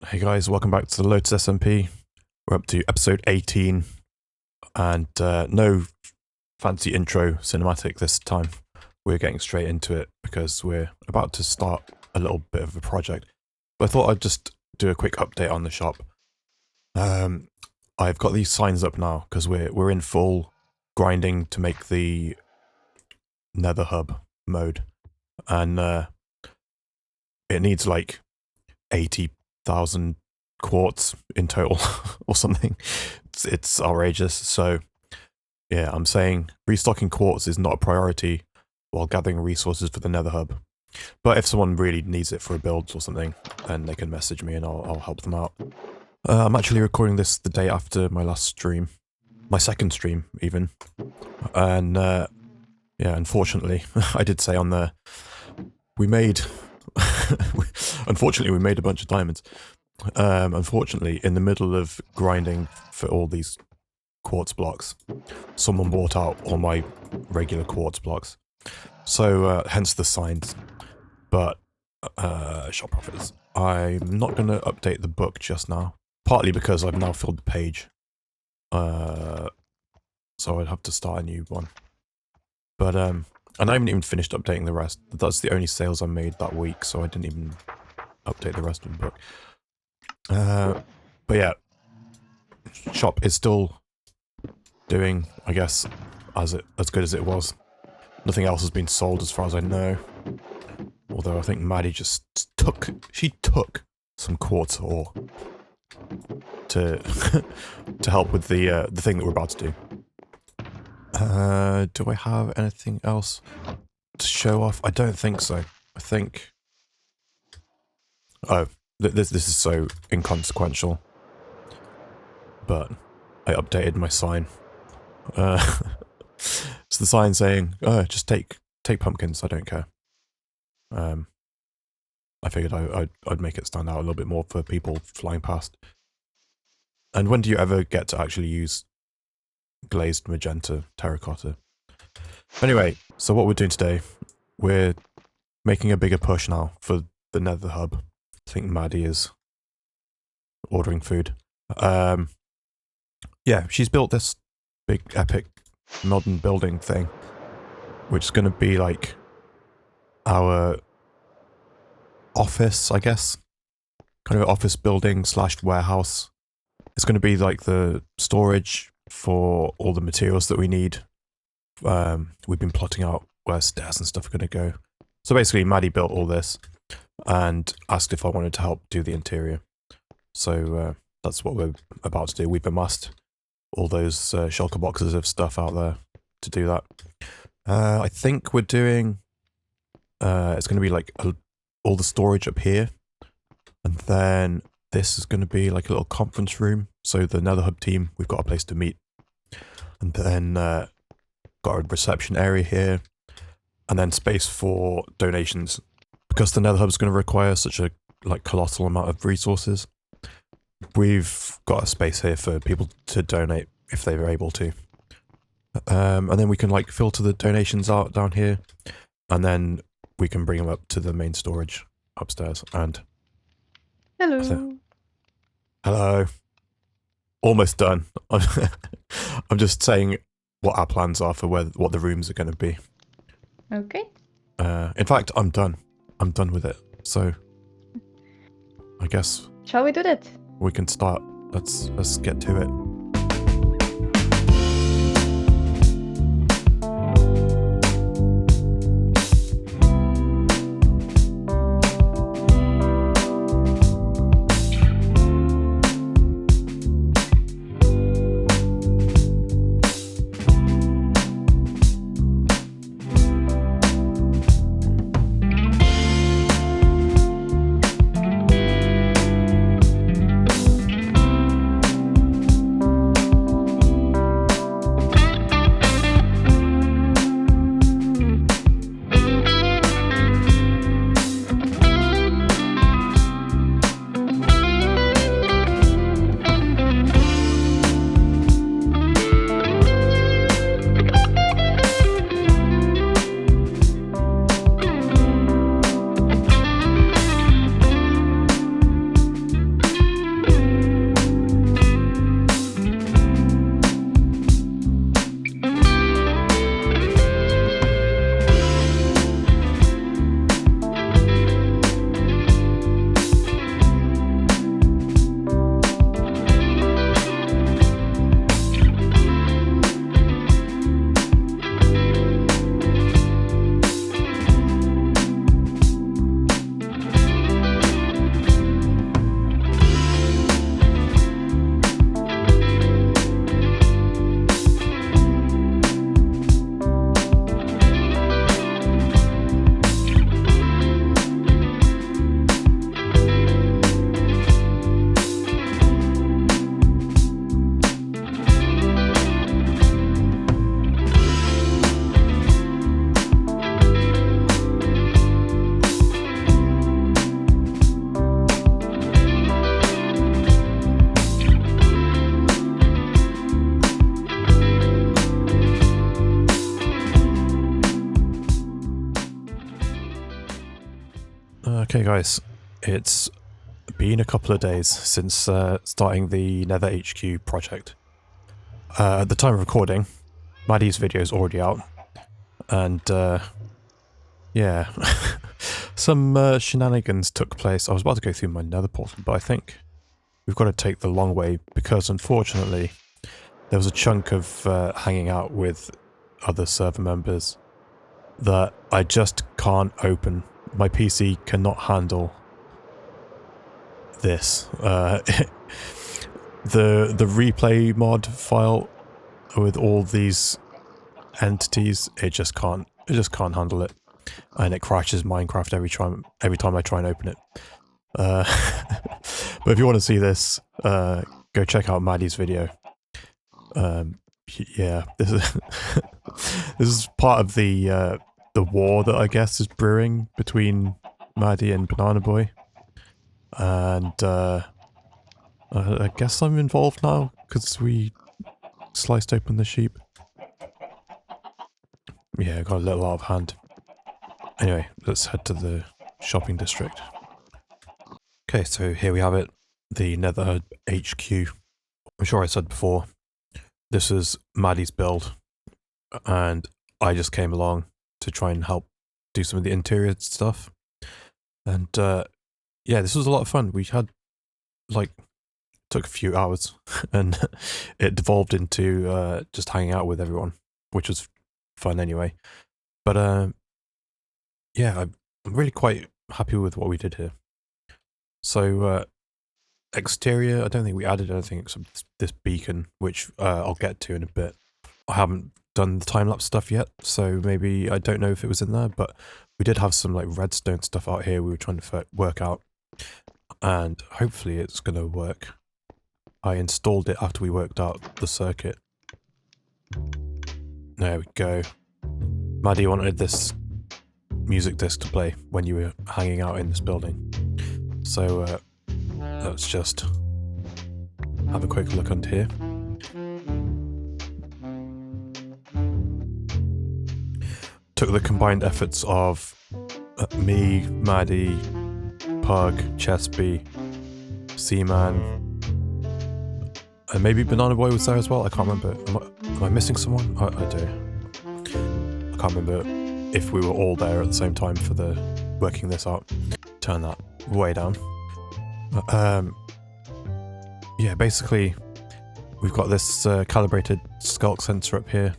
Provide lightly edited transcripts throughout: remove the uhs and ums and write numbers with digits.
Hey guys, welcome back to the Lotus SMP. We're up to episode 18, and no fancy intro cinematic this time. We're getting straight into it because we're about to start a little bit of a project. But I thought I'd just do a quick update on the shop. I've got these signs up now because we're in full grinding to make the Nether Hub mode, and it needs like 80,000 quartz in total or something. It's outrageous. So yeah, I'm saying restocking quartz is not a priority while gathering resources for the Nether Hub. But if someone really needs it for a build or something, then they can message me and I'll help them out. I'm actually recording this the day after my last stream. My second stream, even. And yeah, unfortunately, I did say on there, we made... unfortunately, we made a bunch of diamonds. Unfortunately, in the middle of grinding for all these quartz blocks, someone bought out all my regular quartz blocks. So, hence the signs. But, shop profits. I'm not going to update the book just now. Partly because I've now filled the page. So I'd have to start a new one. But, and I haven't even finished updating the rest. That's the only sales I made that week, so I didn't even update the rest of the book. But yeah, shop is still doing, I guess, as good as it was. Nothing else has been sold as far as I know. Although I think Maddie just took some quartz ore to to help with the thing that we're about to do. Do I have anything else to show off? I don't think so. I think... Oh, this is so inconsequential. But I updated my sign. It's the sign saying, "Oh, just take pumpkins. I don't care." I figured I'd make it stand out a little bit more for people flying past. And when do you ever get to actually use glazed magenta terracotta? Anyway, so what we're doing today, we're making a bigger push now for the Nether Hub. I think Maddie is ordering food. Yeah, she's built this big epic modern building thing, which is going to be like our office, I guess. Kind of an office building / warehouse. It's going to be like the storage for all the materials that we need. We've been plotting out where stairs and stuff are going to go. So basically, Maddie built all this and asked if I wanted to help do the interior. So that's what we're about to do. We've amassed all those shulker boxes of stuff out there to do that. I think we're doing... it's going to be like all the storage up here. And then this is going to be like a little conference room. So the Nether Hub team, we've got a place to meet. And then got a reception area here. And then space for donations. Because the Nether Hub is going to require such a colossal amount of resources, we've got a space here for people to donate if they're able to. And then we can filter the donations out down here. And then we can bring them up to the main storage upstairs. And Hello. hello. Almost done. I'm just saying what our plans are for what the rooms are going to be. Okay. In fact, I'm done. I'm done with it. So I guess Shall we do that? we can start. Let's get to it. Okay guys, it's been a couple of days since starting the Nether HQ project. At the time of recording, Maddie's video is already out, and yeah, some shenanigans took place. I was about to go through my Nether portal, but I think we've got to take the long way because unfortunately there was a chunk of hanging out with other server members that I just can't open. My PC cannot handle this. The replay mod file with all these entities, it just can't handle it, and it crashes Minecraft every time I try and open it. But if you want to see this, go check out Maddie's video. Yeah, this is this is part of the war that I guess is brewing between Maddie and Banana Boy, and I guess I'm involved now because we sliced open the sheep. Yeah, got a little out of hand. Anyway, let's head to the shopping district. Okay, so here we have it, the Nether Hub HQ. I'm sure I said before, this is Maddie's build, and I just came along to try and help do some of the interior stuff. And yeah, this was a lot of fun. We had, like, took a few hours, and it devolved into just hanging out with everyone, which was fun anyway. But yeah, I'm really quite happy with what we did here. So exterior, I don't think we added anything except this beacon, which I'll get to in a bit. I haven't done the time-lapse stuff yet, so maybe I don't know if it was in there, but we did have some like redstone stuff out here we were trying to work out, and hopefully it's going to work. I installed it after we worked out the circuit. There we go. Maddie wanted this music disc to play when you were hanging out in this building. So let's just have a quick look under here. Took the combined efforts of me, Maddie, Pug, Chesby, Seaman, and maybe Banana Boy was there as well. I can't remember. Am I missing someone? I do. I can't remember if we were all there at the same time for the working this out. Turn that way down. Yeah, basically we've got this calibrated skulk sensor up here,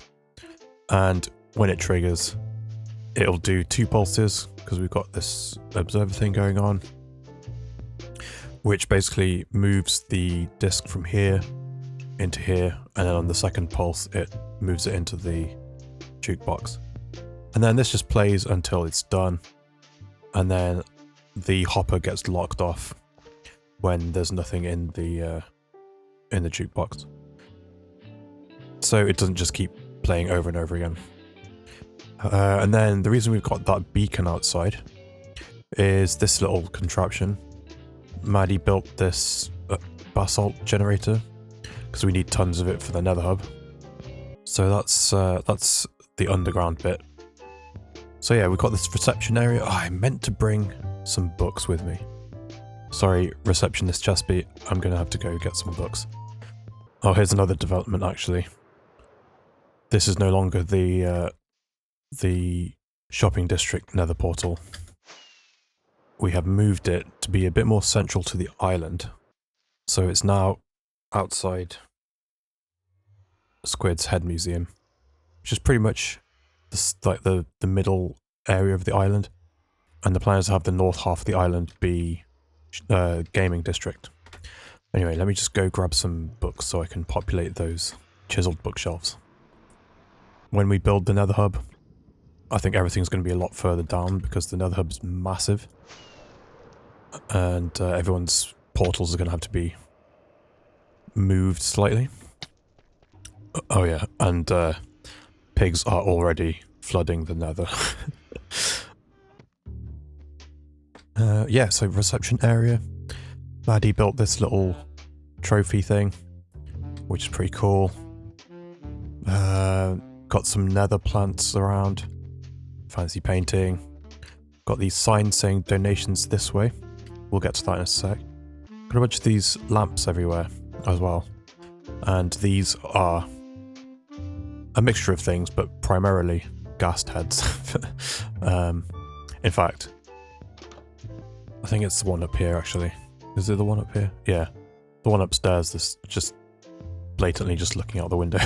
and when it triggers, it'll do 2 pulses because we've got this observer thing going on, which basically moves the disc from here into here, and then on the second pulse it moves it into the jukebox. And then this just plays until it's done, and then the hopper gets locked off when there's nothing in the jukebox. So it doesn't just keep playing over and over again. And then the reason we've got that beacon outside is this little contraption. Maddie built this basalt generator because we need tons of it for the Nether Hub. So that's the underground bit. So yeah, we've got this reception area. Oh, I meant to bring some books with me. Sorry, receptionist Chesby, I'm gonna have to go get some books. Oh, here's another development actually. This is no longer the shopping district Nether portal. We have moved it to be a bit more central to the island. So it's now outside Squid's Head Museum, which is pretty much like the middle area of the island. And the plan is to have the north half of the island be gaming district. Anyway, let me just go grab some books so I can populate those chiseled bookshelves. When we build the Nether Hub, I think everything's going to be a lot further down because the Nether Hub is massive, and everyone's portals are going to have to be moved slightly. Oh yeah, and pigs are already flooding the Nether. Yeah, so reception area. Maddie built this little trophy thing, which is pretty cool. Got some nether plants around. Fancy painting. Got these signs saying donations this way. We'll get to that in a sec. Got a bunch of these lamps everywhere as well. And these are a mixture of things, but primarily ghast heads. In fact, I think it's the one up here actually. Is it the one up here? Yeah. The one upstairs is just blatantly just looking out the window.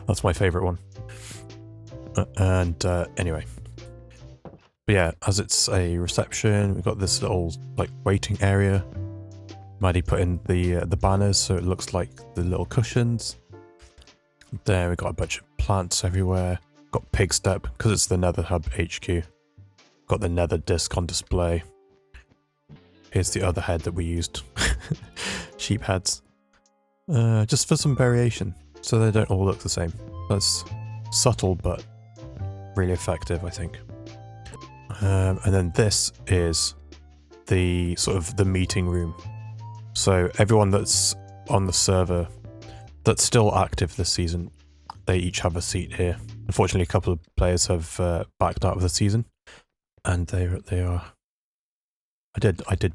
That's my favourite one. Anyway. But yeah, as it's a reception, we've got this little like waiting area. Maddie put in the banners so it looks like the little cushions. There we got a bunch of plants everywhere. Got pig step because it's the Nether Hub HQ. Got the Nether disc on display. Here's the other head that we used. Sheep heads. Just for some variation, so they don't all look the same. That's subtle but really effective, I think. And then this is the sort of the meeting room. So everyone that's on the server that's still active this season, they each have a seat here. Unfortunately, a couple of players have backed out of the season, and they are. I did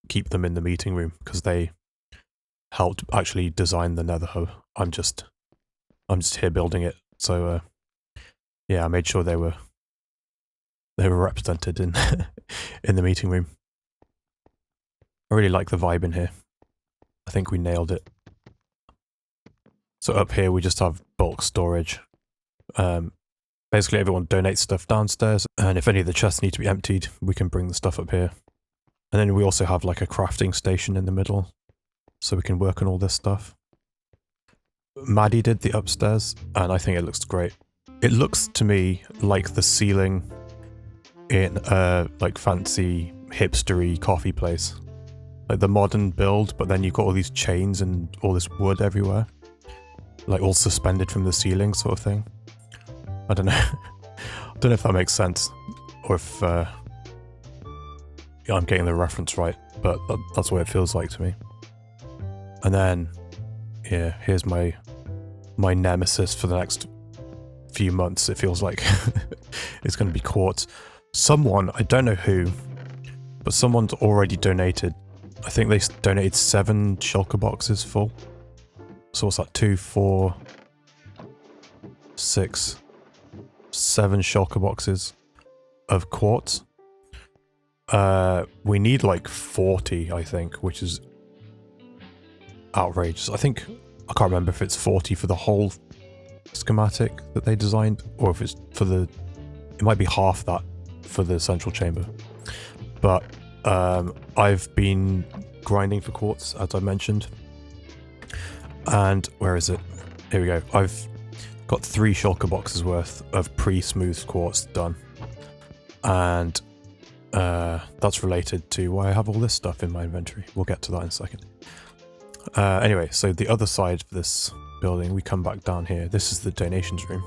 keep them in the meeting room because they helped actually design the Nether Hub. I'm just here building it. So yeah, I made sure they were represented in in the meeting room. I really like the vibe in here. I think we nailed it. So up here we just have bulk storage. Basically everyone donates stuff downstairs, and if any of the chests need to be emptied, we can bring the stuff up here. And then we also have like a crafting station in the middle, so we can work on all this stuff. Maddie did the upstairs, and I think it looks great. It looks to me like the ceiling in a like fancy hipstery coffee place. Like the modern build, but then you've got all these chains and all this wood everywhere. Like all suspended from the ceiling sort of thing. I don't know. I don't know if that makes sense. Or if yeah, I'm getting the reference right. But that's what it feels like to me. And then, yeah, here's my nemesis for the next few months, it feels like. It's going to be quartz. Someone, I don't know who, but someone's already donated. I think they donated 7 shulker boxes full. So what's that? 2, 4, 6, 7 shulker boxes of quartz. We need like 40, I think, which is outrageous. I can't remember if it's 40 for the whole schematic that they designed, or if it's for it might be half that for the central chamber. But I've been grinding for quartz, as I mentioned. And where is it? Here we go. I've got 3 shulker boxes worth of pre-smoothed quartz done. And that's related to why I have all this stuff in my inventory. We'll get to that in a second. Anyway, so the other side of this building, we come back down here. This is the donations room.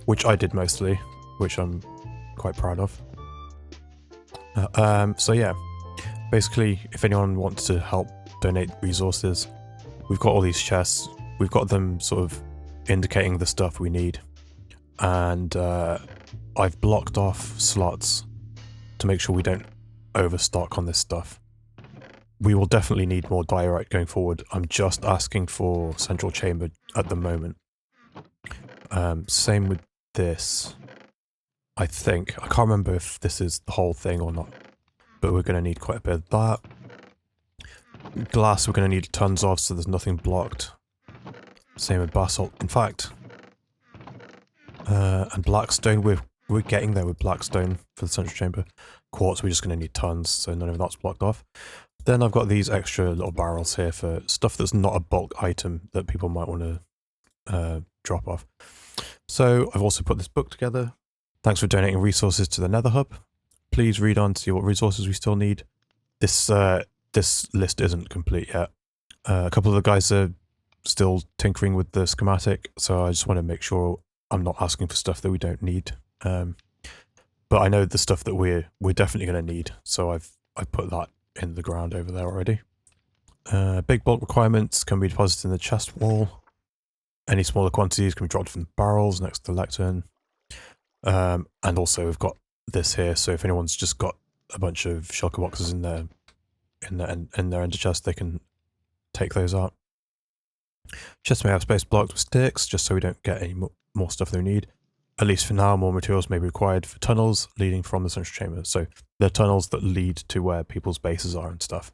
Which I did mostly, which I'm quite proud of. So yeah, basically, if anyone wants to help donate resources, we've got all these chests. We've got them sort of indicating the stuff we need. And I've blocked off slots to make sure we don't overstock on this stuff. We will definitely need more diorite going forward. I'm just asking for central chamber at the moment. Same with this. I think. I can't remember if this is the whole thing or not. But we're going to need quite a bit of that. Glass we're going to need tons of, so there's nothing blocked. Same with basalt. In fact, and blackstone, we're getting there with blackstone for the central chamber. Quartz we're just going to need tons, so none of that's blocked off. Then I've got these extra little barrels here for stuff that's not a bulk item that people might want to drop off. So I've also put this book together. Thanks for donating resources to the Nether Hub. Please read on to see what resources we still need. This list isn't complete yet. A couple of the guys are still tinkering with the schematic, so I just want to make sure I'm not asking for stuff that we don't need. But I know the stuff that we're definitely going to need, so I've put that in the ground over there already. Big bulk requirements can be deposited in the chest wall. Any smaller quantities can be dropped from the barrels next to the lectern. And also we've got this here, so if anyone's just got a bunch of shulker boxes in their ender chest, they can take those out. Chests may have space blocked with sticks, just so we don't get any more stuff than we need. At least for now, more materials may be required for tunnels leading from the central chamber. So the tunnels that lead to where people's bases are and stuff.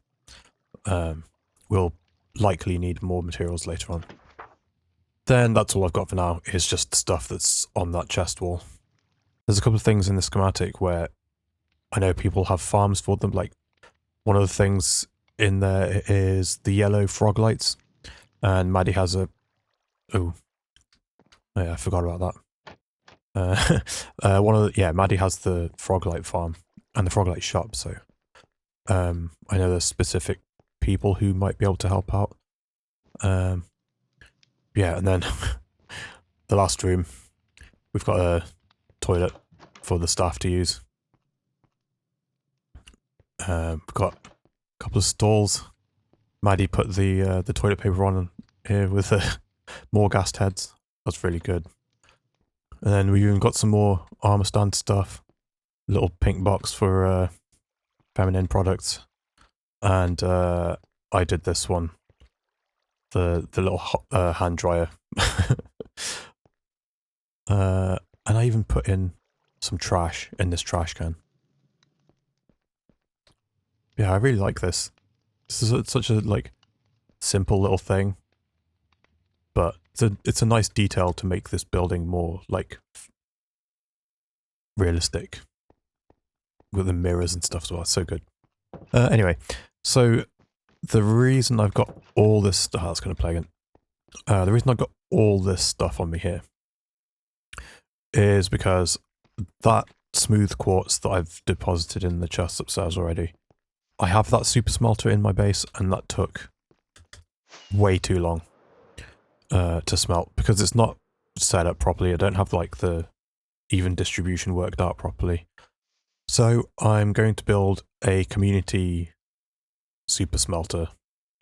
We'll likely need more materials later on. Then that's all I've got for now, is just the stuff that's on that chest wall. There's a couple of things in the schematic where I know people have farms for them. Like, one of the things in there is the yellow frog lights. And Maddie has a... Oh. Yeah, I forgot about that. Maddie has the Froglight farm and the Froglight shop, so I know there's specific people who might be able to help out. Yeah, and then the last room, we've got a toilet for the staff to use. We've got a couple of stalls. Maddie put the toilet paper on here with more gas heads. That's really good. And then we even got some more armor stand stuff. Little pink box for feminine products. And I did this one. The little hand dryer. And I even put in some trash in this trash can. Yeah, I really like this. This is such a simple little thing. But it's a nice detail to make this building more realistic with the mirrors and stuff as well. It's so good. Anyway, so the reason I've got all this stuff, that's going to play again. The reason I've got all this stuff on me here is because that smooth quartz that I've deposited in the chest upstairs already, I have that super smelter in my base, and that took way too long to smelt because it's not set up properly. I don't have the even distribution worked out properly. So I'm going to build a community super smelter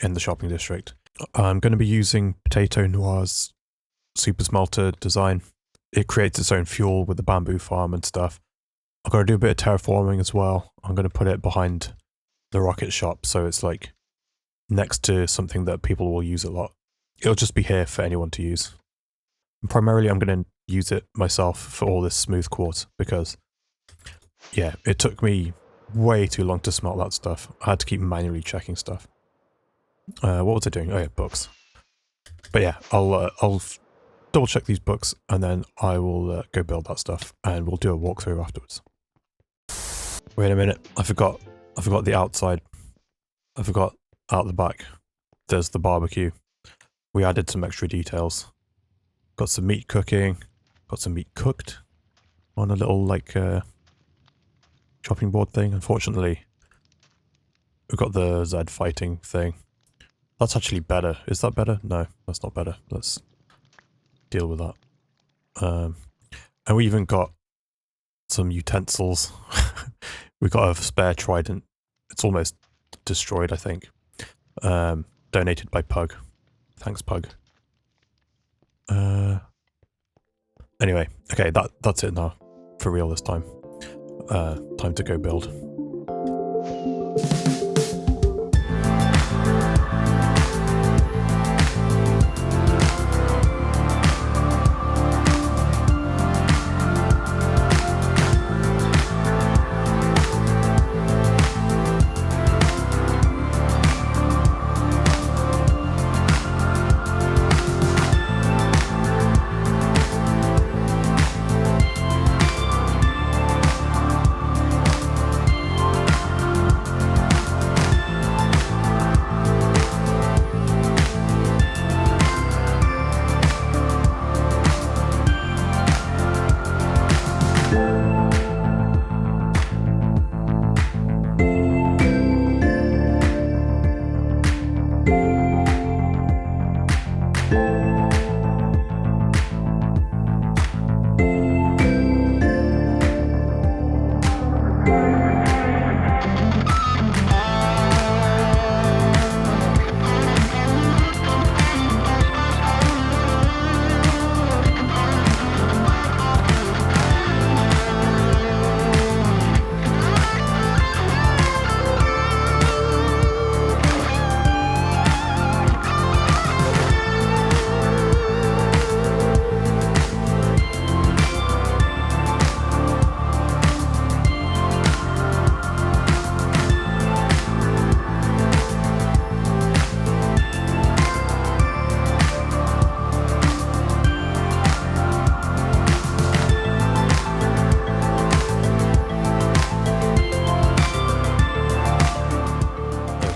in the shopping district. I'm going to be using Potato Noir's super smelter design. It creates its own fuel with the bamboo farm and stuff. I've got to do a bit of terraforming as well. I'm going to put it behind the rocket shop, so it's next to something that people will use a lot. It'll just be here for anyone to use. And primarily I'm going to use it myself for all this smooth quartz because, yeah, it took me way too long to smelt that stuff. I had to keep manually checking stuff. What was I doing? Oh yeah, books. But yeah, I'll double check these books and then I will go build that stuff and we'll do a walkthrough afterwards. Wait a minute, I forgot the outside. I forgot out the back. There's the barbecue. We added some extra details. Got some meat cooking. Got some meat cooked on a little chopping board thing. Unfortunately, we've got the Z fighting thing. That's actually better. Is that better? No, that's not better. Let's deal with that. And we even got some utensils. We got a spare trident. It's almost destroyed, I think. Donated by Pug. Thanks, Pug. Anyway, okay, that's it now. For real this time. Time to go build.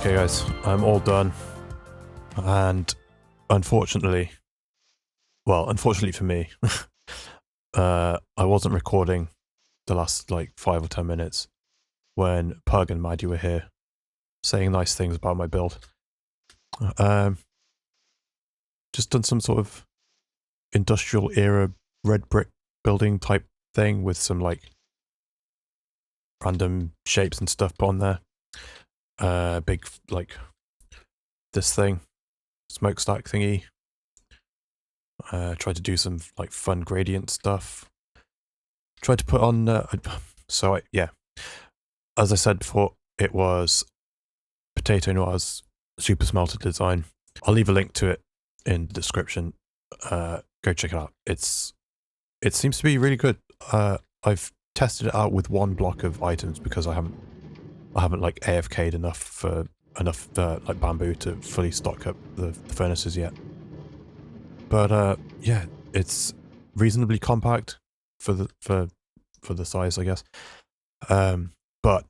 Okay guys, I'm all done, and unfortunately for me, I wasn't recording the last like 5 or 10 minutes when Pug and Maddie were here saying nice things about my build. Just done some sort of industrial era red brick building type thing with some like random shapes and stuff put on there. Big like this thing, smokestack thingy. Tried to do some like fun gradient stuff. Tried to put on yeah, as I said before, it was Potato Noir's Super Smelter design. I'll leave a link to it in the description. Go check it out. It seems to be really good. I've tested it out with one block of items because I haven't like AFK'd enough like bamboo to fully stock up the furnaces yet. But yeah, it's reasonably compact for the size, I guess. But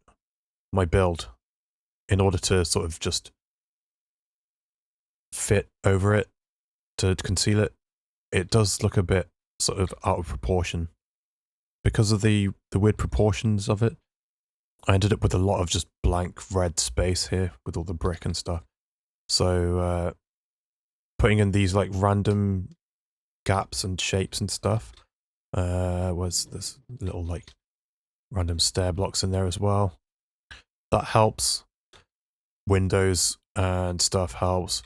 my build, in order to sort of just fit over it to conceal it, it does look a bit sort of out of proportion. Because of the weird proportions of it, I ended up with a lot of just blank red space here with all the brick and stuff. So putting in these like random gaps and shapes and stuff, was this little like random stair blocks in there as well. That helps. Windows and stuff helps.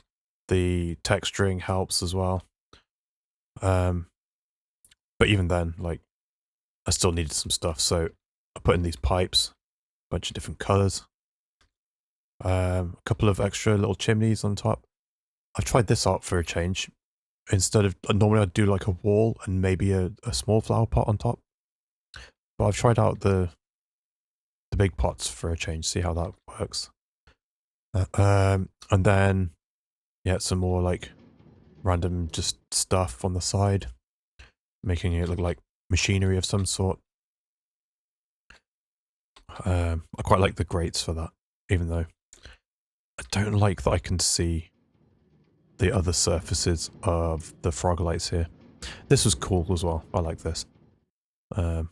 The texturing helps as well. But even then, like, I still needed some stuff, so I put in these pipes, a bunch of different colours, a couple of extra little chimneys on top. I've tried this out for a change. Instead of, normally I'd do like a wall and maybe a small flower pot on top. But I've tried out the big pots for a change, see how that works. And then, yeah, some more like random just stuff on the side, making it look like machinery of some sort. I quite like the grates for that, even though I don't like that I can see the other surfaces of the frog lights here. This was cool as well. I like this. But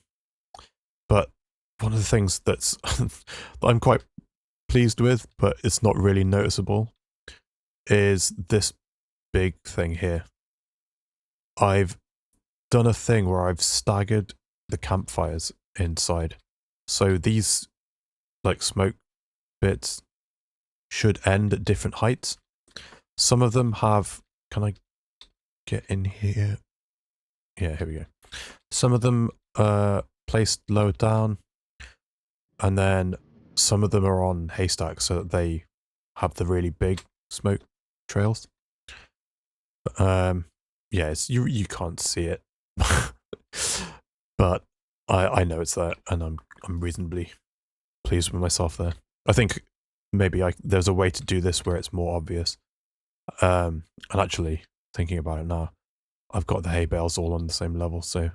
one of the things that's that I'm quite pleased with, but it's not really noticeable, is this big thing here. I've done a thing where I've staggered the campfires inside. So these like smoke bits should end at different heights. Some of them have, can I get in here? Yeah, here we go. Some of them are placed lower down, and then some of them are on haystacks so that they have the really big smoke trails. Yeah, you can't see it, but I know it's there, and I'm reasonably pleased with myself there. I think maybe there's a way to do this where it's more obvious. And actually, thinking about it now, I've got the hay bales all on the same level, so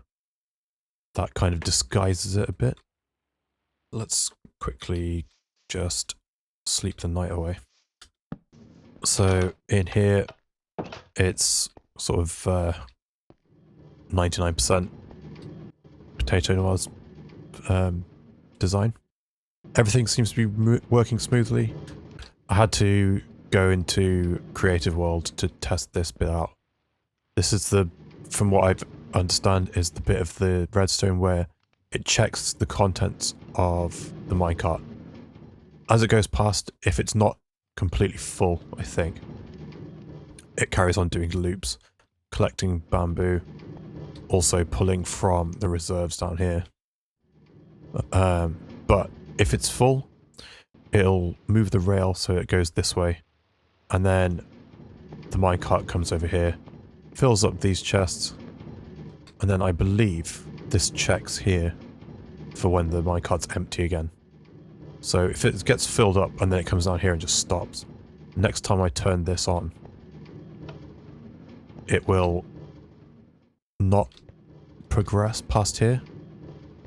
that kind of disguises it a bit. Let's quickly just sleep the night away. So in here, it's sort of 99% Potato Noir's design. Everything seems to be working smoothly. I had to go into Creative World to test this bit out. This is from what I understand, is the bit of the redstone where it checks the contents of the minecart. As it goes past, if it's not completely full, I think, it carries on doing loops, collecting bamboo, also pulling from the reserves down here. But if it's full, it'll move the rail so it goes this way, and then the minecart comes over here, fills up these chests, and then I believe this checks here for when the minecart's empty again. So if it gets filled up and then it comes down here and just stops, next time I turn this on, it will not progress past here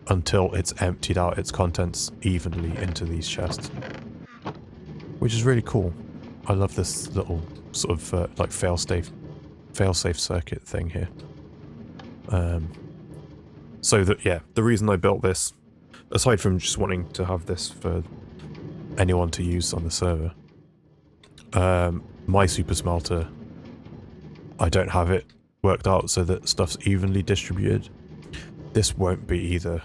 until it's emptied out its contents evenly into these chests. which is really cool. I love this little sort of like fail-safe circuit thing here. So that, yeah, the reason I built this, aside from just wanting to have this for anyone to use on the server, my super smelter, I don't have it worked out so that stuff's evenly distributed. This won't be either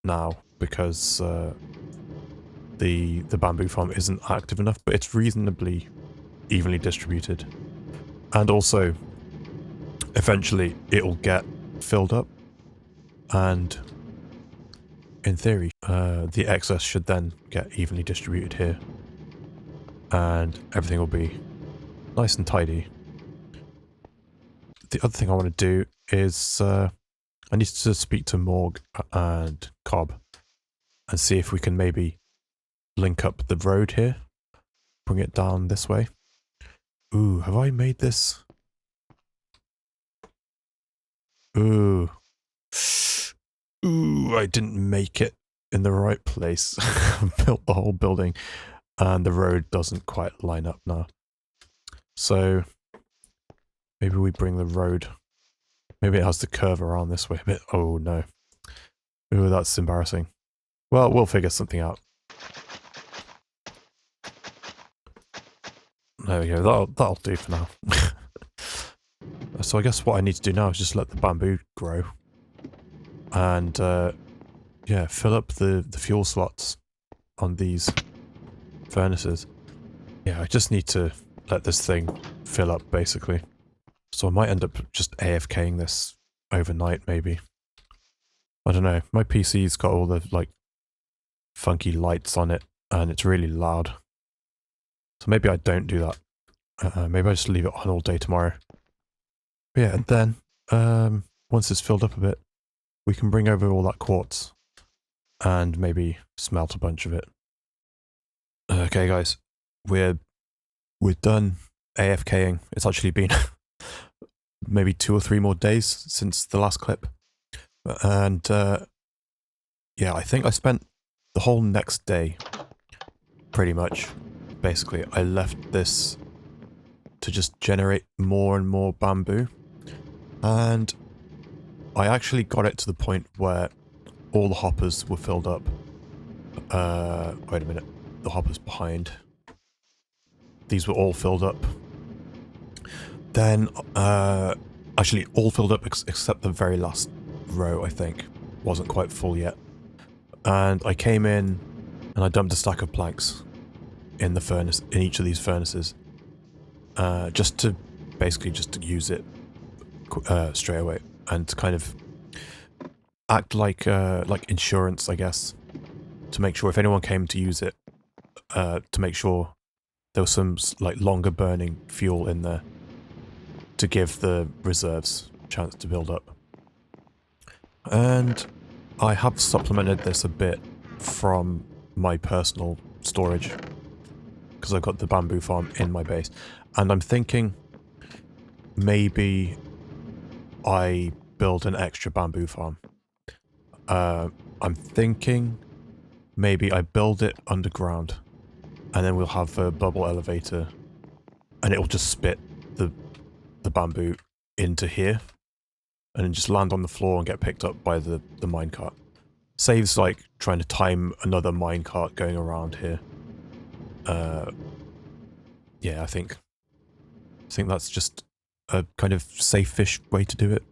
now because the bamboo farm isn't active enough, but it's reasonably evenly distributed. And also, eventually it'll get filled up, and in theory, the excess should then get evenly distributed here, and everything will be nice and tidy. The other thing I want to do is I need to speak to Morg and Cobb and see if we can maybe link up the road here, bring it down this way. Ooh, have I made this? Ooh. Ooh, I didn't make it in the right place. I built the whole building and the road doesn't quite line up now. So maybe we bring the road, maybe it has to curve around this way a bit. Oh no. Ooh, that's embarrassing. Well, we'll figure something out. There we go, that'll do for now. So I guess what I need to do now is just let the bamboo grow. And yeah, fill up the fuel slots on these furnaces. Yeah, I just need to let this thing fill up basically. So I might end up just AFKing this overnight maybe. I don't know, my PC's got all the like funky lights on it and it's really loud. So maybe I don't do that. Maybe I just leave it on all day tomorrow. But yeah, and then once it's filled up a bit, we can bring over all that quartz and maybe smelt a bunch of it. Okay guys, we're done AFKing. It's actually been maybe 2 or 3 more days since the last clip. And yeah, I think I spent the whole next day, pretty much, basically, I left this to just generate more and more bamboo. And I actually got it to the point where all the hoppers were filled up. Wait a minute, the hoppers behind. These were all filled up. Then, actually all filled up except the very last row, I think. Wasn't quite full yet. And I came in and I dumped a stack of planks in the furnace, in each of these furnaces. Just to use it straight away and to kind of act like insurance, I guess, to make sure if anyone came to use it, to make sure there was some like longer burning fuel in there to give the reserves a chance to build up. And I have supplemented this a bit from my personal storage because I've got the bamboo farm in my base, and I'm thinking maybe I build an extra bamboo farm. I'm thinking maybe I build it underground and then we'll have a bubble elevator and it'll just spit the bamboo into here and then just land on the floor and get picked up by the minecart. Saves like trying to time another minecart going around here. Yeah, I think that's just a kind of safe-ish way to do it.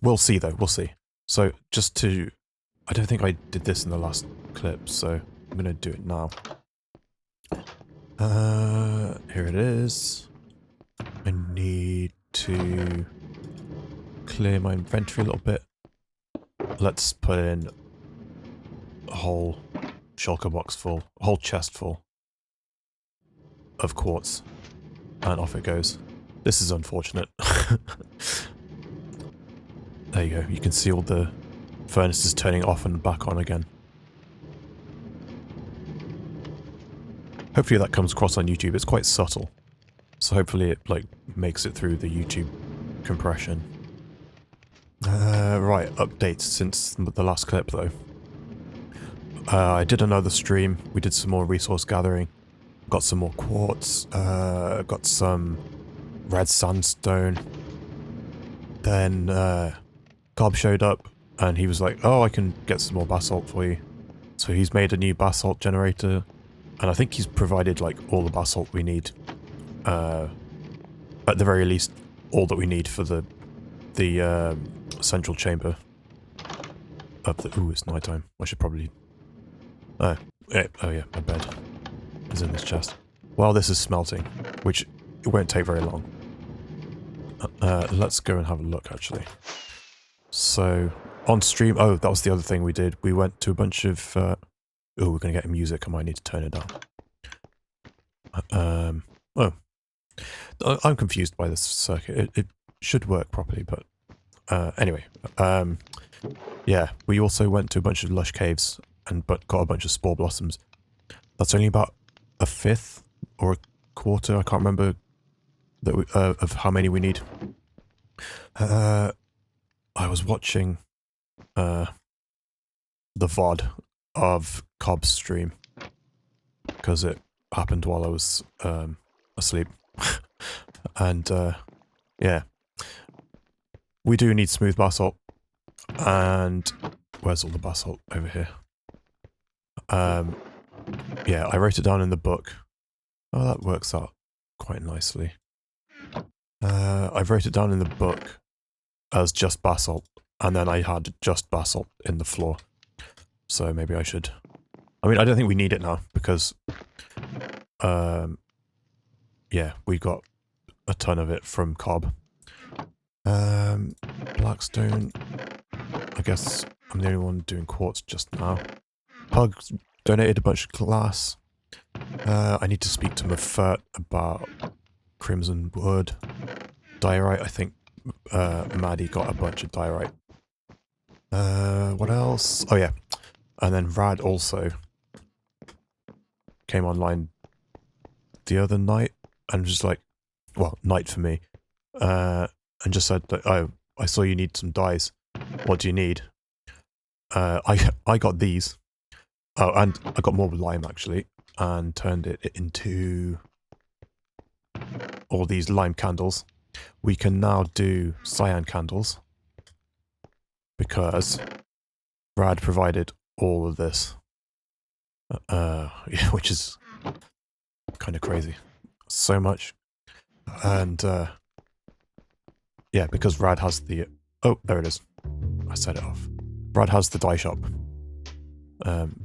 We'll see though, we'll see. So just to, I don't think I did this in the last clip, so I'm gonna do it now. Here it is. I need to clear my inventory a little bit. Let's put in a whole shulker box full, a whole chest full of quartz, and off it goes. This is unfortunate. There you go, you can see all the furnaces turning off and back on again. Hopefully that comes across on YouTube. It's quite subtle, so hopefully it like makes it through the YouTube compression. Right, updates since the last clip though. I did another stream, we did some more resource gathering, got some more quartz, got some red sandstone. Then Cobb showed up and he was like, oh, I can get some more basalt for you. So he's made a new basalt generator, and I think he's provided like all the basalt we need. At the very least, all that we need for the central chamber of the... Ooh, it's nighttime. I should probably... Oh yeah, my bed is in this chest. Well, this is smelting, which it won't take very long. Let's go and have a look, actually. So, on stream... Oh, that was the other thing we did. We went to a bunch of... oh, we're going to get music. I might need to turn it down. Oh. I'm confused by this circuit. It should work properly, but... anyway. Yeah, we also went to a bunch of lush caves and got a bunch of spore blossoms. That's only about a fifth or a quarter. I can't remember that of how many we need. I was watching the VOD of Cobb's stream because it happened while I was asleep. And yeah, we do need smooth basalt. And where's all the basalt? Over here. Yeah, I wrote it down in the book. Oh, that works out quite nicely. I wrote it down in the book as just basalt, and then I had just basalt in the floor. So maybe I should... I mean, I don't think we need it now, because... yeah, we got a ton of it from Cobb. Blackstone... I guess I'm the only one doing quartz just now. Pug donated a bunch of glass. I need to speak to Mafert about crimson wood. Diorite, I think Maddie got a bunch of diorite. What else? Oh yeah. And then Rad also came online the other night and just like, well, night for me. And just said that, oh, I saw you need some dyes. What do you need? I got these. Oh, and I got more lime actually, and turned it into all these lime candles. We can now do cyan candles because Brad provided all of this. Yeah, which is kind of crazy. So much. And yeah, because Rad has the... Oh, there it is. I set it off. Brad has the dye shop.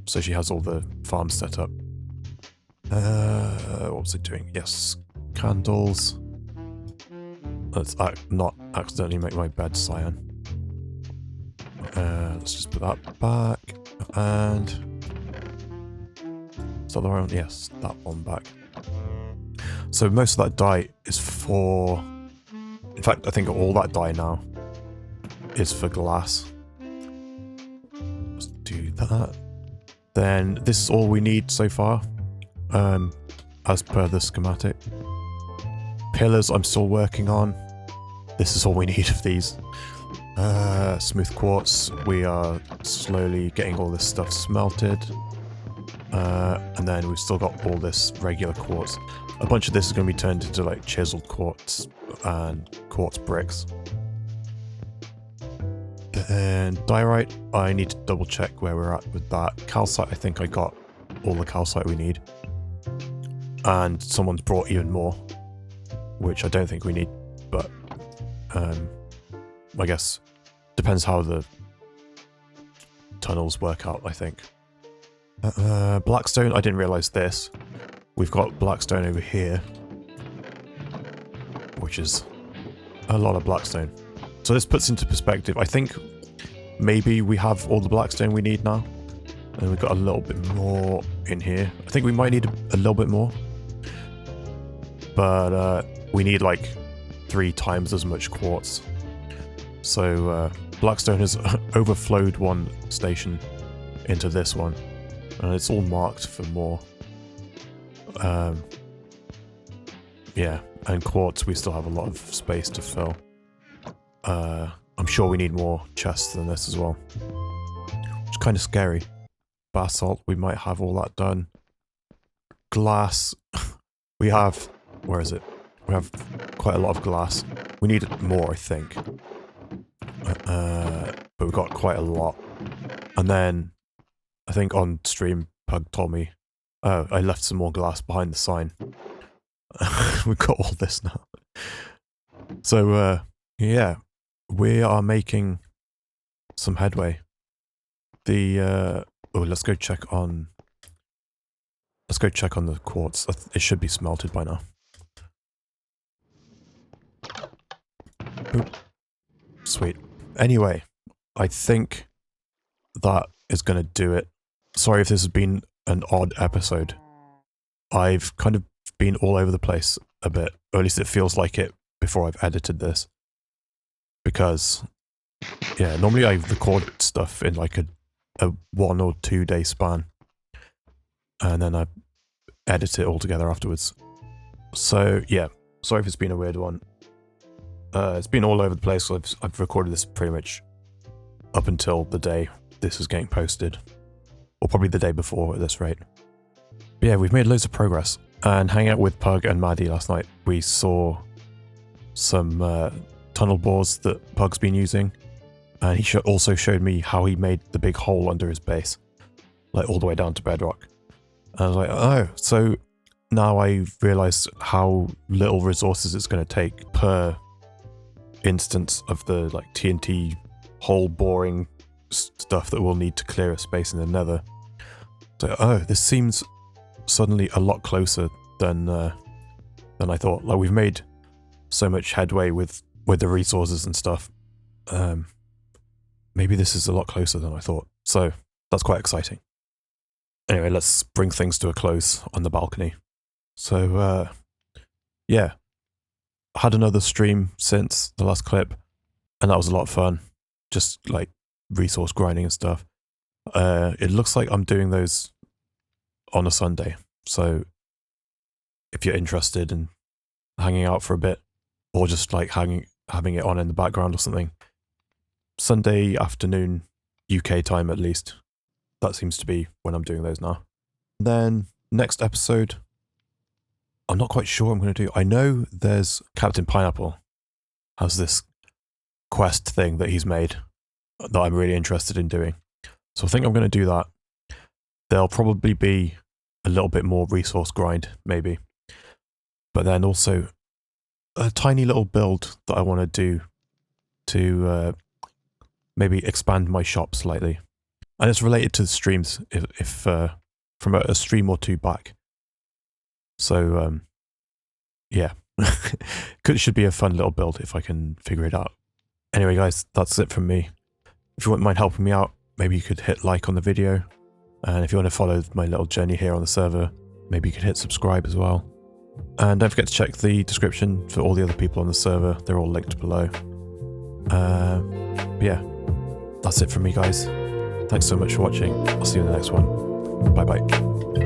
So she has all the farms set up. What was it doing? Yes, candles. Let's not accidentally make my bed cyan. Let's just put that back. And... is that the right one? Yes, that one back. So most of that dye is for... In fact, I think all that dye now is for glass. Let's do that. Then this is all we need so far, as per the schematic. Pillars I'm still working on. This is all we need of these. Smooth quartz, we are slowly getting all this stuff smelted. And then we've still got all this regular quartz. A bunch of this is going to be turned into like chiseled quartz and quartz bricks. Then diorite, I need to double check where we're at with that. Calcite, I think I got all the calcite we need. And someone's brought even more, which I don't think we need, but I guess depends how the tunnels work out, I think. Blackstone, I didn't realise this. We've got blackstone over here, which is a lot of blackstone. So this puts into perspective, I think maybe we have all the blackstone we need now. And we've got a little bit more in here. I think we might need a little bit more. But we need like 3 times as much quartz. So blackstone has overflowed one station into this one. And it's all marked for more. Yeah, and quartz we still have a lot of space to fill. I'm sure we need more chests than this as well. Which is kind of scary. Basalt, we might have all that done. Glass. We have, where is it? We have quite a lot of glass. We need more, I think. But we've got quite a lot. And then, I think on stream, Pug told me, oh, I left some more glass behind the sign. We've got all this now. So, yeah, we are making some headway. Let's go check on the quartz. It should be smelted by now. Oop. Sweet. Anyway, I think that is going to do it. Sorry if this has been an odd episode. I've kind of been all over the place a bit, or at least it feels like it before I've edited this. Because, yeah, normally I record stuff in like a 1 or 2 day span. And then I edit it all together afterwards. So, yeah, sorry if it's been a weird one. It's been all over the place. So I've recorded this pretty much up until the day this is getting posted. Or probably the day before at this rate. But yeah, we've made loads of progress. And hanging out with Pug and Maddie last night, we saw some tunnel bores that Pug's been using. And he also showed me how he made the big hole under his base. Like all the way down to bedrock. And I was like, oh, so now I realised how little resources it's going to take per instance of the like TNT hole boring stuff that we'll need to clear a space in the Nether. So, oh, this seems suddenly a lot closer than I thought. Like we've made so much headway with the resources and stuff. Maybe this is a lot closer than I thought. So that's quite exciting. Anyway, let's bring things to a close on the balcony. So, yeah. I had another stream since the last clip, and that was a lot of fun. Just, like, resource grinding and stuff. It looks like I'm doing those on a Sunday. So, if you're interested in hanging out for a bit, or just, like, having it on in the background or something, Sunday afternoon, UK time at least. That seems to be when I'm doing those now. Then, next episode, I'm not quite sure what I'm going to do. I know there's Captain Pineapple has this quest thing that he's made that I'm really interested in doing. So I think I'm going to do that. There'll probably be a little bit more resource grind, maybe. But then also a tiny little build that I want to do to maybe expand my shop slightly. And it's related to the streams, if from a stream or two back. So, yeah. It should be a fun little build if I can figure it out. Anyway, guys, that's it from me. If you wouldn't mind helping me out, maybe you could hit like on the video. And if you want to follow my little journey here on the server, maybe you could hit subscribe as well. And don't forget to check the description for all the other people on the server. They're all linked below. Yeah, that's it from me, guys. Thanks so much for watching. I'll see you in the next one. Bye-bye.